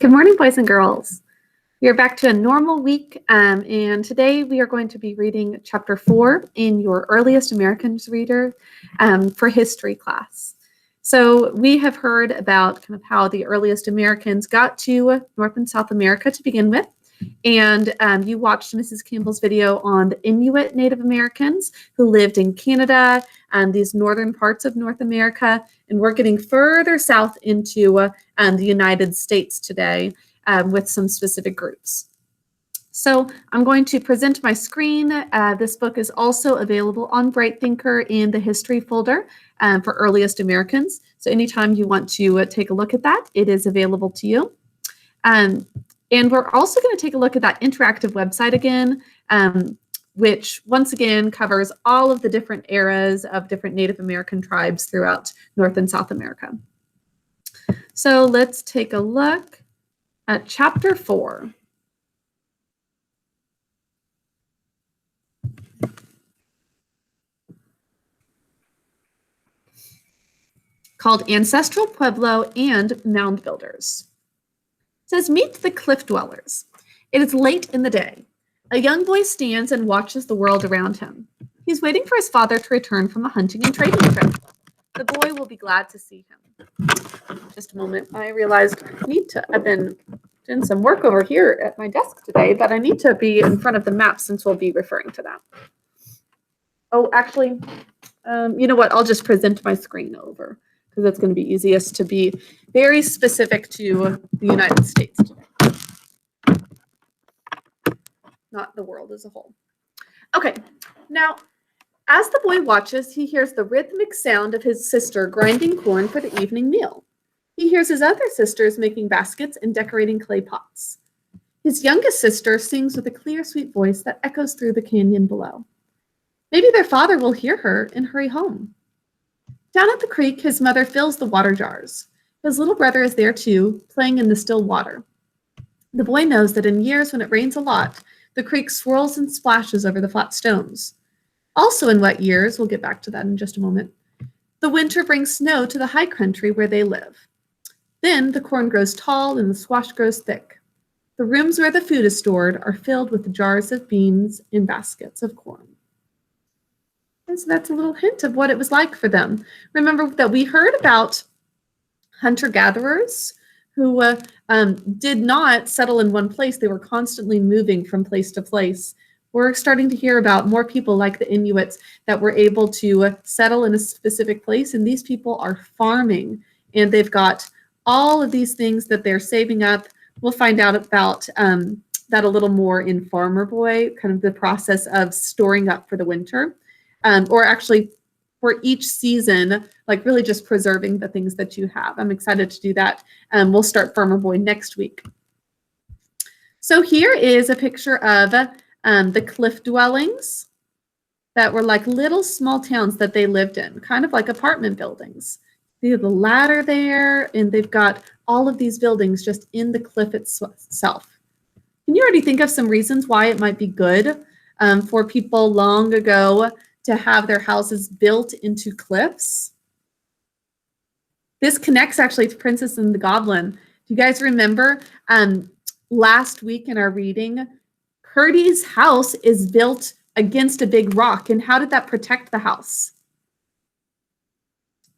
Good morning, boys and girls. We are back to a normal week, and today we are going to be reading Chapter 4 in your Earliest Americans Reader for history class. So we have heard about kind of how the earliest Americans got to North and South America to begin with, and you watched Mrs. Campbell's video on the Inuit Native Americans who lived in Canada and these northern parts of North America, and we're getting further south into the United States today with some specific groups. So I'm going to present my screen. This book is also available on Bright Thinker in the history folder for earliest Americans. So anytime you want to take a look at that, it is available to you. And we're also going to take a look at that interactive website again, which once again covers all of the different eras of different Native American tribes throughout North and South America. So let's take a look at Chapter 4. Called Ancestral, Pueblo, and Mound Builders. It says, meet the cliff dwellers. It is late in the day. A young boy stands and watches the world around him. He's waiting for his father to return from a hunting and trading trip. The boy will be glad to see him. Just a moment. I realized I've been doing some work over here at my desk today, but I need to be in front of the map since we'll be referring to that. Oh, actually, you know what? I'll just present my screen over because it's going to be easiest to be very specific to the United States today, not the world as a whole. Okay, now, as the boy watches, he hears the rhythmic sound of his sister grinding corn for the evening meal. He hears his other sisters making baskets and decorating clay pots. His youngest sister sings with a clear, sweet voice that echoes through the canyon below. Maybe their father will hear her and hurry home. Down at the creek, his mother fills the water jars. His little brother is there too, playing in the still water. The boy knows that in years when it rains a lot, the creek swirls and splashes over the flat stones. Also in wet years, we'll get back to that in just a moment, the winter brings snow to the high country where they live. Then the corn grows tall and the squash grows thick. The rooms where the food is stored are filled with jars of beans and baskets of corn. And so that's a little hint of what it was like for them. Remember that we heard about hunter-gatherers who did not settle in one place. They were constantly moving from place to place. We're starting to hear about more people like the Inuits that were able to settle in a specific place, and these people are farming, and they've got all of these things that they're saving up. We'll find out about that a little more in Farmer Boy, kind of the process of storing up for the winter, or actually for each season, like really just preserving the things that you have. I'm excited to do that. We'll start Farmer Boy next week. So here is a picture of the cliff dwellings that were like little small towns that they lived in, kind of like apartment buildings. They have the ladder there, and they've got all of these buildings just in the cliff itself. Can you already think of some reasons why it might be good for people long ago to have their houses built into cliffs? This connects actually to Princess and the Goblin. Do you guys remember last week in our reading, Curdy's house is built against a big rock. And how did that protect the house?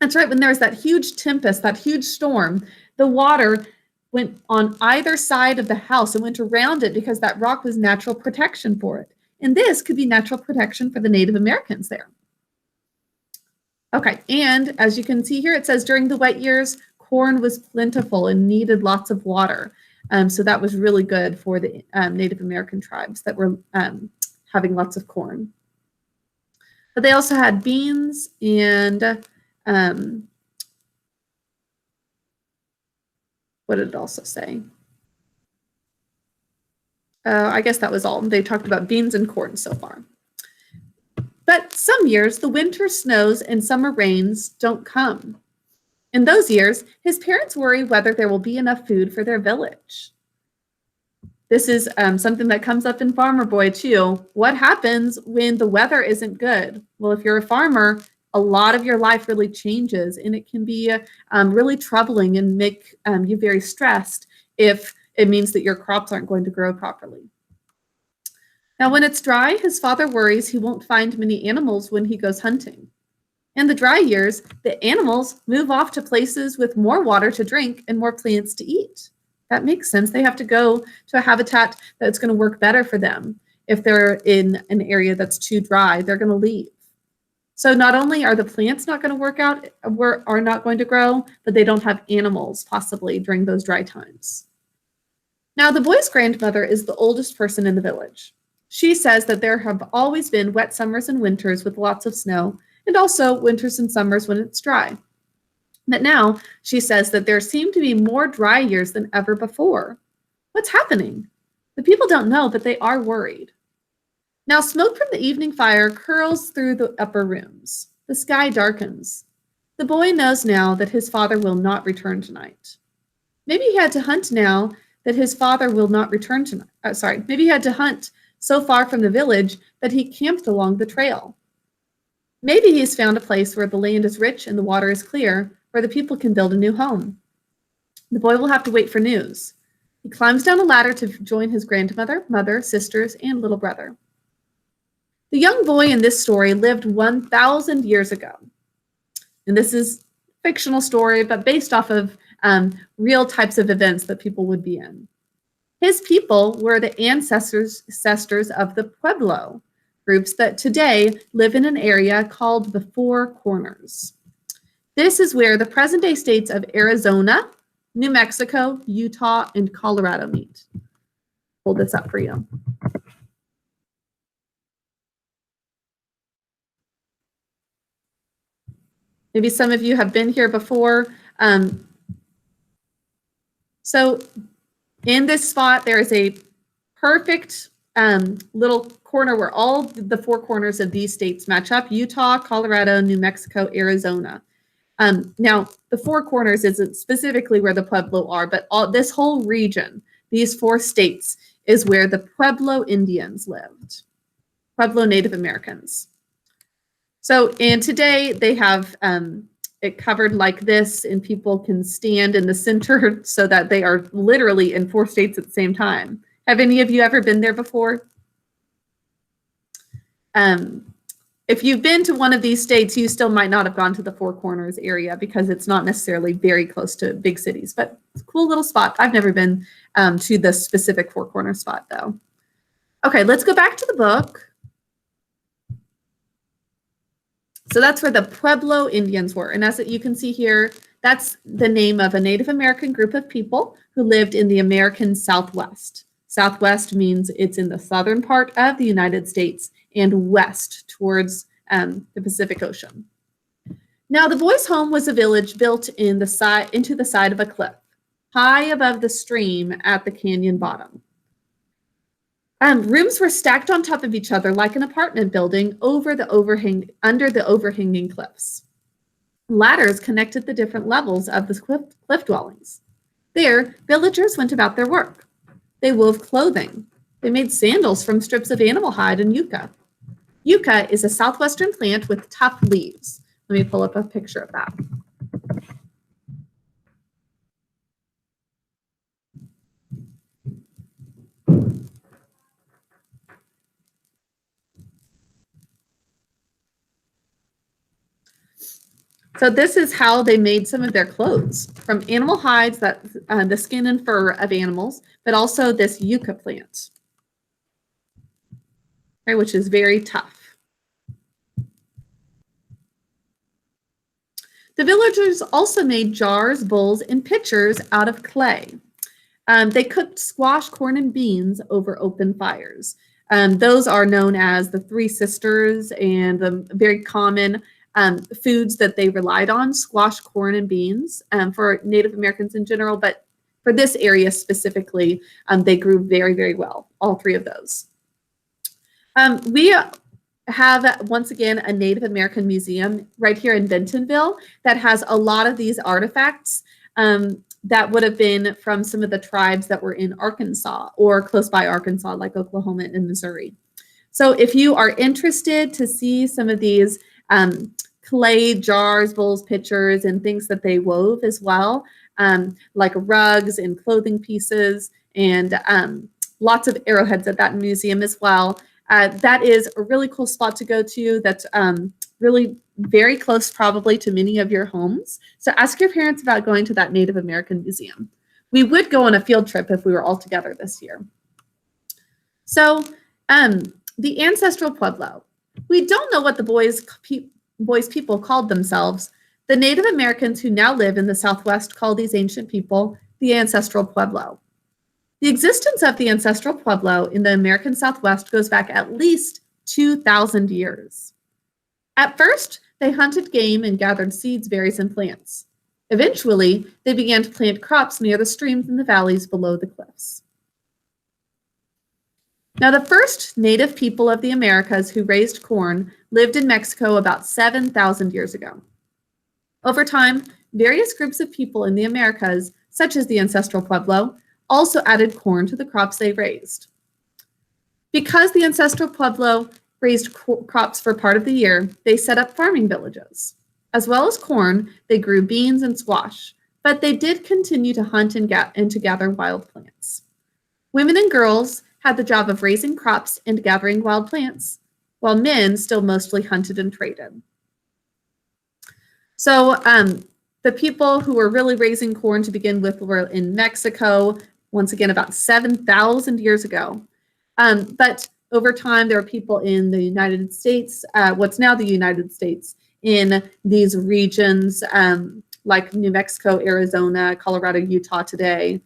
That's right, when there was that huge tempest, that huge storm, the water went on either side of the house and went around it because that rock was natural protection for it. And this could be natural protection for the Native Americans there. Okay, and as you can see here, it says during the wet years, corn was plentiful and needed lots of water. So that was really good for the Native American tribes that were having lots of corn. But they also had beans and what did it also say? I guess that was all. They talked about beans and corn so far. But some years, the winter snows and summer rains don't come. In those years, his parents worry whether there will be enough food for their village. This is something that comes up in Farmer Boy too. What happens when the weather isn't good? Well, if you're a farmer, a lot of your life really changes, and it can be really troubling and make you very stressed if it means that your crops aren't going to grow properly. Now, when it's dry, his father worries he won't find many animals when he goes hunting. In the dry years, the animals move off to places with more water to drink and more plants to eat. That makes sense. They have to go to a habitat that's going to work better for them. If they're in an area that's too dry, they're going to leave. So not only are the plants not going to work out, are not going to grow, but they don't have animals possibly during those dry times. Now, the boy's grandmother is the oldest person in the village. She says that there have always been wet summers and winters with lots of snow, and also winters and summers when it's dry. But now she says that there seem to be more dry years than ever before. What's happening? The people don't know, but they are worried. Now, smoke from the evening fire curls through the upper rooms. The sky darkens. The boy knows now that his father will not return tonight. Maybe he had to hunt now that his father will not return tonight. Maybe he had to hunt so far from the village that he camped along the trail. Maybe he's found a place where the land is rich and the water is clear, where the people can build a new home. The boy will have to wait for news. He climbs down a ladder to join his grandmother, mother, sisters, and little brother. The young boy in this story lived 1,000 years ago. And this is a fictional story, but based off of real types of events that people would be in. His people were the ancestors of the Pueblo groups that today live in an area called the Four Corners. This is where the present-day states of Arizona, New Mexico, Utah, and Colorado meet. Hold this up for you. Maybe some of you have been here before. So in this spot, there is a perfect little corner where all the four corners of these states match up: Utah, Colorado, New Mexico, Arizona. Now, the Four Corners isn't specifically where the Pueblo are, but this whole region, these four states, is where the Pueblo Indians lived, Pueblo Native Americans. So, and today they have it covered like this, and people can stand in the center so that they are literally in four states at the same time. Have any of you ever been there before? If you've been to one of these states, you still might not have gone to the Four Corners area because it's not necessarily very close to big cities, but it's a cool little spot. I've never been to the specific Four Corners spot, though. Okay, let's go back to the book. So that's where the Pueblo Indians were. And as you can see here, that's the name of a Native American group of people who lived in the American Southwest. Southwest means it's in the southern part of the United States and west towards the Pacific Ocean. Now, the boys' home was a village built into the side of a cliff, high above the stream at the canyon bottom. Rooms were stacked on top of each other like an apartment building under the overhanging cliffs. Ladders connected the different levels of the cliff dwellings. There, villagers went about their work. They wove clothing. They made sandals from strips of animal hide and yucca. Yucca is a southwestern plant with tough leaves. Let me pull up a picture of that. So this is how they made some of their clothes, from animal hides, the skin and fur of animals, but also this yucca plant, okay, which is very tough. The villagers also made jars, bowls, and pitchers out of clay. They cooked squash, corn, and beans over open fires. Those are known as the Three Sisters, and the very common foods that they relied on: squash, corn, and beans for Native Americans in general, but for this area specifically, they grew very, very well, all three of those. We have, once again, a Native American museum right here in Bentonville that has a lot of these artifacts that would have been from some of the tribes that were in Arkansas or close by Arkansas, like Oklahoma and Missouri. So if you are interested to see some of these clay jars, bowls, pitchers, and things that they wove as well, like rugs and clothing pieces, and lots of arrowheads at that museum as well. That is a really cool spot to go to. That's really very close probably to many of your homes. So ask your parents about going to that Native American museum. We would go on a field trip if we were all together this year. So the Ancestral Pueblo. We don't know what the boys people called themselves. The Native Americans who now live in the Southwest call these ancient people the Ancestral Pueblo. The existence of the Ancestral Pueblo in the American Southwest goes back at least 2,000 years. At first, they hunted game and gathered seeds, berries, and plants. Eventually, they began to plant crops near the streams and the valleys below the cliffs. Now, the first native people of the Americas who raised corn lived in Mexico about 7,000 years ago. Over time, various groups of people in the Americas, such as the Ancestral Pueblo, also added corn to the crops they raised. Because the Ancestral Pueblo raised crops for part of the year, they set up farming villages. As well as corn, they grew beans and squash, but they did continue to hunt and to gather wild plants. Women and girls had the job of raising crops and gathering wild plants, while men still mostly hunted and traded. So the people who were really raising corn to begin with were in Mexico, once again, about 7,000 years ago. But over time, there were people in the United States, what's now the United States, in these regions like New Mexico, Arizona, Colorado, Utah today.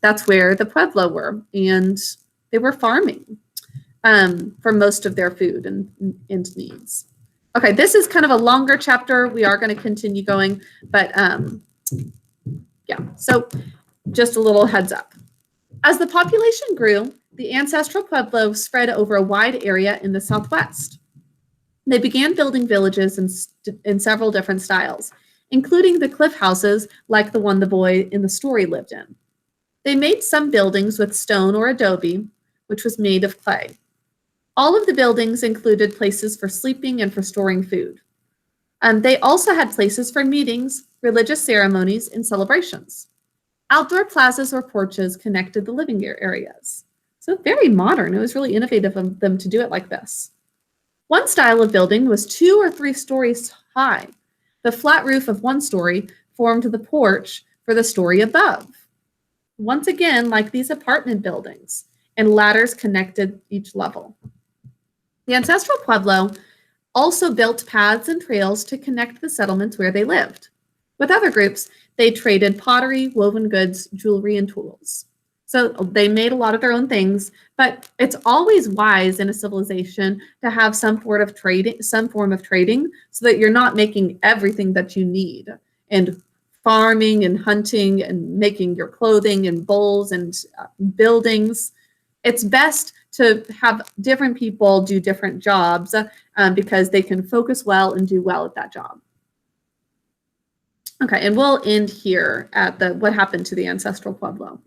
That's where the Pueblo were, and they were farming for most of their food and needs. Okay, this is kind of a longer chapter. We are going to continue going, but yeah, so just a little heads up. As the population grew, the Ancestral Pueblo spread over a wide area in the Southwest. They began building villages in several different styles, including the cliff houses like the one the boy in the story lived in. They made some buildings with stone or adobe, which was made of clay. All of the buildings included places for sleeping and for storing food. They also had places for meetings, religious ceremonies, and celebrations. Outdoor plazas or porches connected the living areas. So very modern. It was really innovative of them to do it like this. One style of building was 2 or 3 stories high. The flat roof of one story formed the porch for the story above. Once again, like these apartment buildings, and ladders connected each level. The Ancestral Pueblo also built paths and trails to connect the settlements where they lived. With other groups, they traded pottery, woven goods, jewelry, and tools. So they made a lot of their own things, but it's always wise in a civilization to have some form of trading, so that you're not making everything that you need and farming and hunting and making your clothing and bowls and buildings. It's best to have different people do different jobs because they can focus well and do well at that job. Okay, and we'll end here at what happened to the Ancestral Pueblo.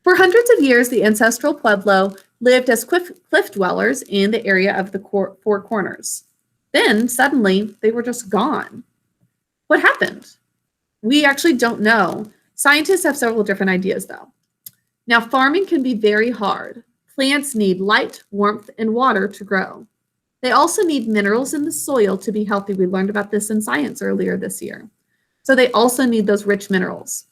For hundreds of years, the Ancestral Pueblo lived as cliff dwellers in the area of the Four Corners. Then, suddenly, they were just gone. What happened? We actually don't know. Scientists have several different ideas, though. Now, farming can be very hard. Plants need light, warmth, and water to grow. They also need minerals in the soil to be healthy. We learned about this in science earlier this year. So they also need those rich minerals.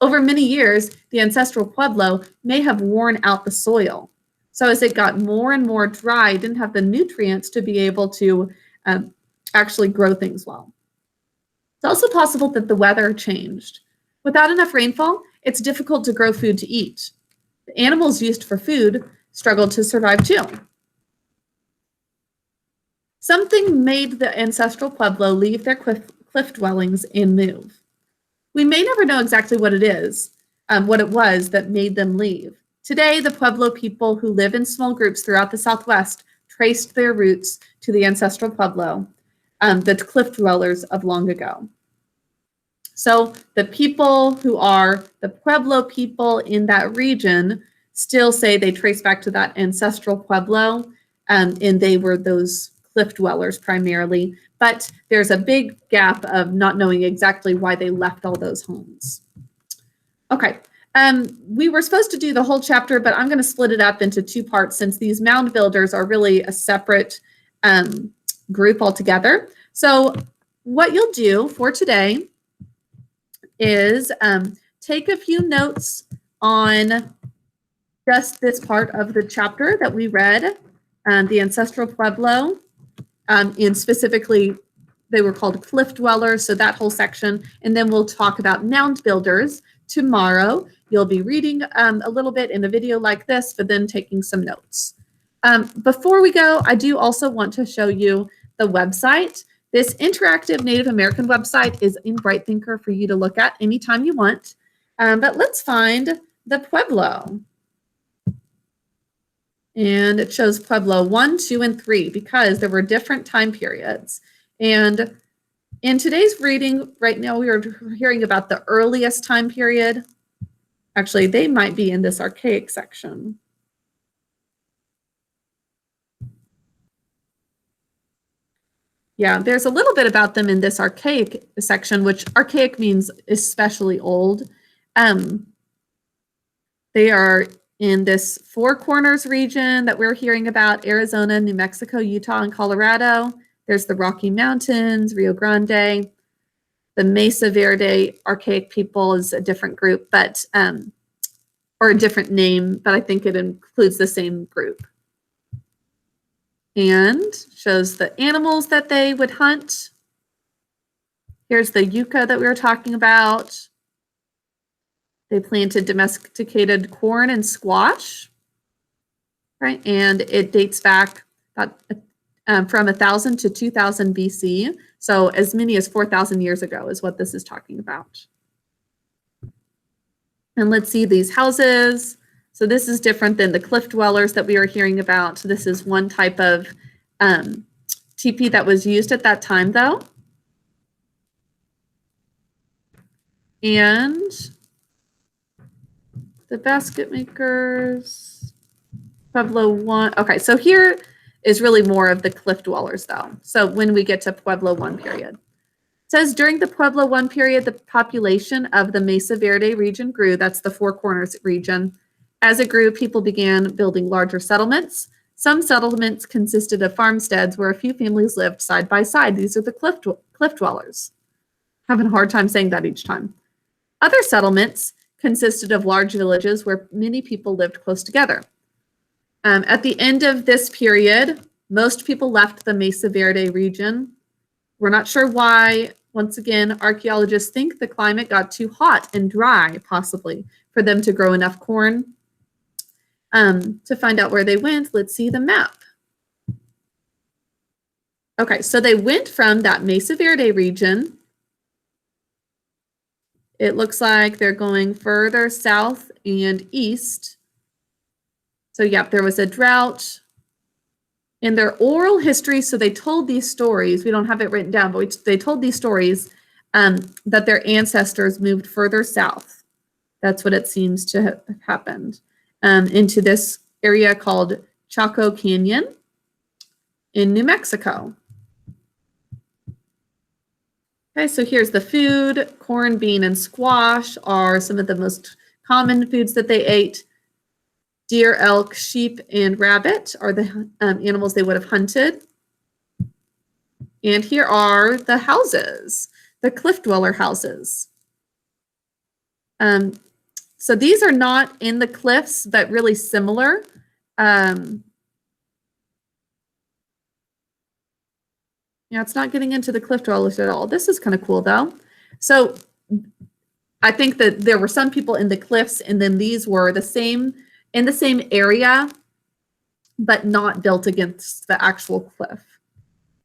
Over many years, the Ancestral Pueblo may have worn out the soil. So as it got more and more dry, it didn't have the nutrients to be able to actually grow things well. It's also possible that the weather changed. Without enough rainfall, it's difficult to grow food to eat. The animals used for food struggled to survive too. Something made the Ancestral Pueblo leave their cliff dwellings and move. We may never know exactly what it was that made them leave. Today, the Pueblo people who live in small groups throughout the Southwest traced their roots to the Ancestral Pueblo, the cliff dwellers of long ago. So the people who are the Pueblo people in that region still say they trace back to that Ancestral Pueblo, and they were those cliff dwellers primarily, but there's a big gap of not knowing exactly why they left all those homes. Okay, we were supposed to do the whole chapter, but I'm going to split it up into two parts since these mound builders are really a separate group altogether. So what you'll do for today is take a few notes on just this part of the chapter that we read, the Ancestral Pueblo, and specifically they were called cliff dwellers, so that whole section, and then we'll talk about mound builders tomorrow. You'll be reading a little bit in a video like this, but then taking some notes. Before we go, I do also want to show you the website. This interactive Native American website is in Bright Thinker for you to look at anytime you want. But let's find the Pueblo. And it shows Pueblo 1, 2, and 3 because there were different time periods. And in today's reading, right now we are hearing about the earliest time period. Actually, they might be in this archaic section. Yeah, there's a little bit about them in this archaic section, which archaic means especially old. They are in this Four Corners region that we're hearing about: Arizona, New Mexico, Utah, and Colorado. There's the Rocky Mountains, Rio Grande. The Mesa Verde archaic people is a different group, but or a different name, but I think it includes the same group. And shows the animals that they would hunt. Here's the yucca that we were talking about. They planted domesticated corn and squash, right? And it dates back about, from 1000 to 2000 BC. So as many as 4,000 years ago is what this is talking about. And let's see these houses. So this is different than the cliff dwellers that we were hearing about. So this is one type of teepee that was used at that time, though. And the basket makers, Pueblo 1. Okay, so here is really more of the cliff dwellers, though. So when we get to Pueblo 1 period. It says during the Pueblo 1 period, the population of the Mesa Verde region grew. That's the Four Corners region. As it grew, people began building larger settlements. Some settlements consisted of farmsteads where a few families lived side by side. These are the cliff dwellers. Having a hard time saying that each time. Other settlements consisted of large villages where many people lived close together. At the end of this period, most people left the Mesa Verde region. We're not sure why. Once again, archaeologists think the climate got too hot and dry, possibly, for them to grow enough corn. To find out where they went, let's see the map. Okay, so they went from that Mesa Verde region. It looks like they're going further south and east. So yeah, there was a drought. In their oral history, so they told these stories, we don't have it written down, but they told these stories that their ancestors moved further south. That's what it seems to have happened. Into this area called Chaco Canyon in New Mexico. Okay, so here's the food. Corn, bean, and squash are some of the most common foods that they ate. Deer, elk, sheep, and rabbit are the animals they would have hunted. And here are the houses, the cliff dweller houses. So these are not in the cliffs, but really similar. Yeah, it's not getting into the cliff dwellers at all. This is kind of cool, though. So I think that there were some people in the cliffs, and then these were the same, in the same area, but not built against the actual cliff.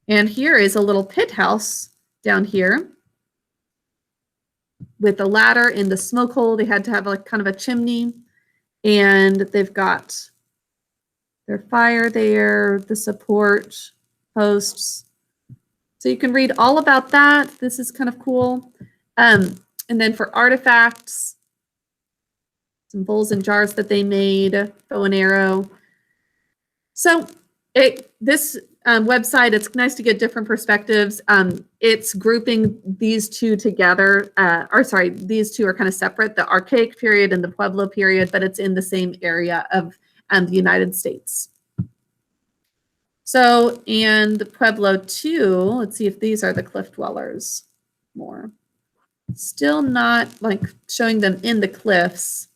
And here is a little pit house down here with a ladder in the smoke hole. They had to have like kind of a chimney, and they've got their fire there, the support posts. So you can read all about that. This is kind of cool. And then for artifacts, some bowls and jars that they made, bow and arrow. So this website. It's nice to get different perspectives. It's grouping these two together, these two are kind of separate, the Archaic period and the Pueblo period, but it's in the same area of the United States. So, and Pueblo 2, let's see if these are the cliff dwellers more. Still not like showing them in the cliffs.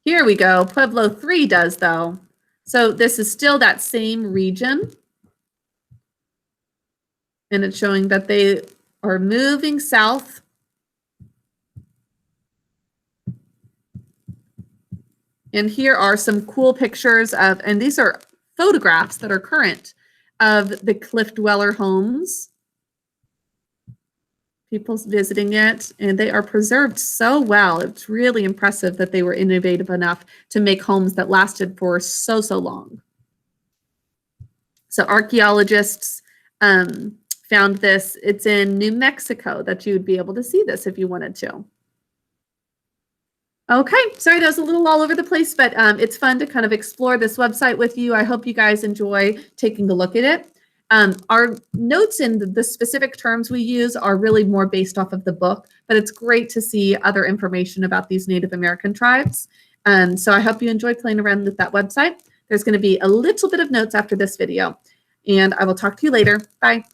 Here we go. Pueblo 3 does, though. So this is still that same region. And it's showing that they are moving south. And here are some cool pictures of, and these are photographs that are current of the cliff dweller homes. People visiting it, and they are preserved so well. It's really impressive that they were innovative enough to make homes that lasted for so long. So archaeologists found this. It's in New Mexico that you would be able to see this if you wanted to. Okay, sorry that was a little all over the place, but it's fun to kind of explore this website with you. I hope you guys enjoy taking a look at it. Our notes in the specific terms we use are really more based off of the book, but it's great to see other information about these Native American tribes. So I hope you enjoy playing around with that website. There's going to be a little bit of notes after this video, and I will talk to you later. Bye.